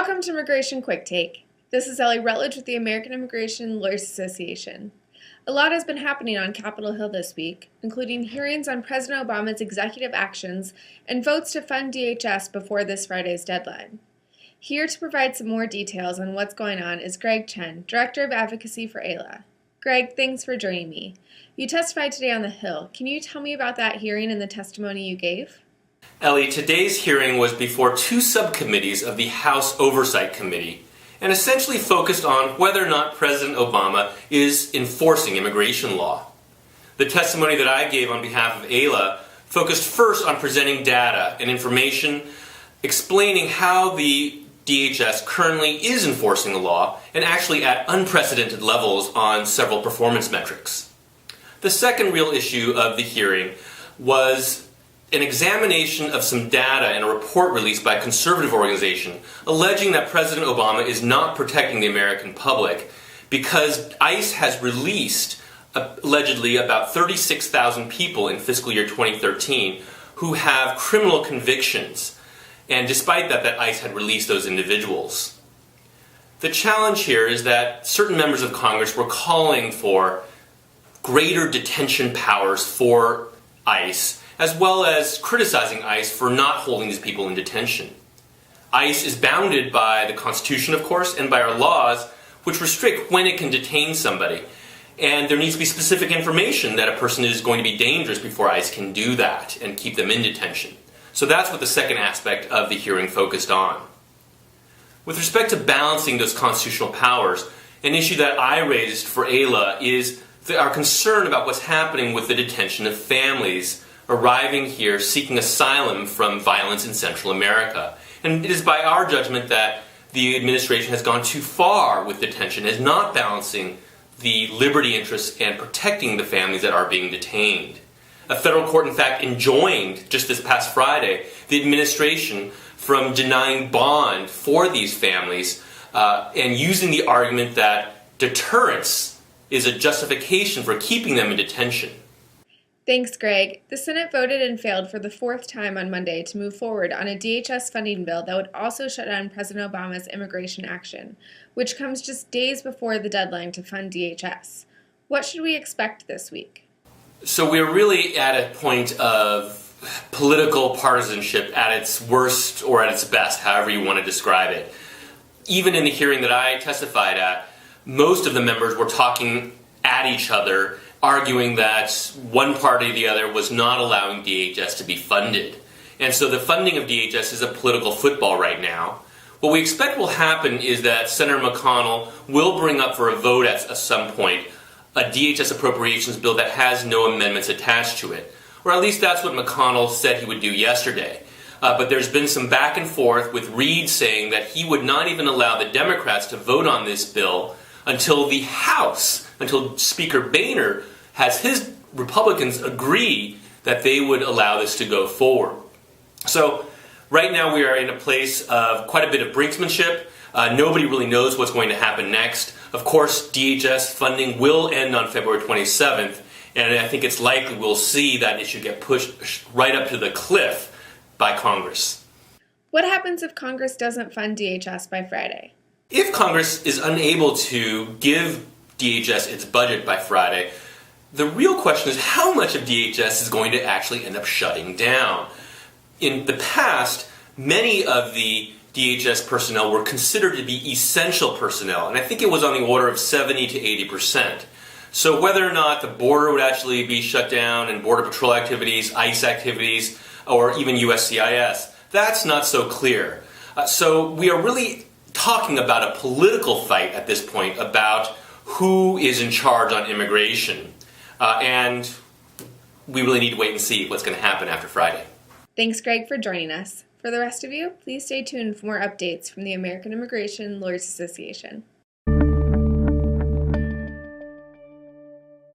Welcome to Immigration Quicktake. This is Ellie Rutledge with the American Immigration Lawyers Association. A lot has been happening on Capitol Hill this week, including hearings on President Obama's executive actions and votes to fund DHS before this Friday's deadline. Here to provide some more details on what's going on is Chen, Director of Advocacy for AILA. Greg, thanks for joining me. You testified today on the Hill. Can you tell me about that hearing and the testimony you gave? Ellie, today's hearing was before two subcommittees of the House Oversight Committee and essentially focused on whether or not President Obama is enforcing immigration law. The testimony that I gave on behalf of AILA focused first on presenting data and information explaining how the DHS currently is enforcing the law and actually at unprecedented levels on several performance metrics. The second real issue of the hearing was an examination of some data in a report released by a conservative organization alleging that President Obama is not protecting the American public because ICE has released allegedly about 36,000 people in fiscal year 2013 who have criminal convictions, and despite that ICE had released those individuals. The challenge here is that certain members of Congress were calling for greater detention powers for ICE, as well as criticizing ICE for not holding these people in detention. ICE is bounded by the Constitution, of course, and by our laws, which restrict when it can detain somebody. And there needs to be specific information that a person is going to be dangerous before ICE can do that and keep them in detention. So that's what the second aspect of the hearing focused on. With respect to balancing those constitutional powers, an issue that I raised for AILA is our concern about what's happening with the detention of families arriving here seeking asylum from violence in Central America. And it is by our judgment that the administration has gone too far with detention, is not balancing the liberty interests and protecting the families that are being detained. A federal court, in fact, enjoined, just this past Friday, the administration from denying bond for these families and using the argument that deterrence is a justification for keeping them in detention. Thanks, Greg. The Senate voted and failed for the fourth time on Monday to move forward on a DHS funding bill that would also shut down President Obama's immigration action, which comes just days before the deadline to fund DHS. What should we expect this week? So we're really at a point of political partisanship at its worst or at its best, however you want to describe it. Even in the hearing that I testified at, most of the members were talking at each other, arguing that one party or the other was not allowing DHS to be funded. And so the funding of DHS is a political football right now. What we expect will happen is that Senator McConnell will bring up for a vote at some point a DHS appropriations bill that has no amendments attached to it. Or at least that's what McConnell said he would do yesterday. But there's been some back and forth with Reid saying that he would not even allow the Democrats to vote on this bill until the House, until Speaker Boehner has his Republicans agree that they would allow this to go forward. So right now we are in a place of quite a bit of brinksmanship. Nobody really knows what's going to happen next. Of course, DHS funding will end on February 27th, and I think it's likely we'll see that issue get pushed right up to the cliff by Congress. What happens if Congress doesn't fund DHS by Friday? If Congress is unable to give DHS its budget by Friday, the real question is how much of DHS is going to actually end up shutting down. In the past, many of the DHS personnel were considered to be essential personnel, and I think it was on the order of 70 to 80%. So whether or not the border would actually be shut down and Border Patrol activities, ICE activities, or even USCIS, that's not so clear. So we are really talking about a political fight at this point about who is in charge on immigration. And we really need to wait and see what's going to happen after Friday. Thanks, Greg, for joining us. For the rest of you, please stay tuned for more updates from the American Immigration Lawyers Association.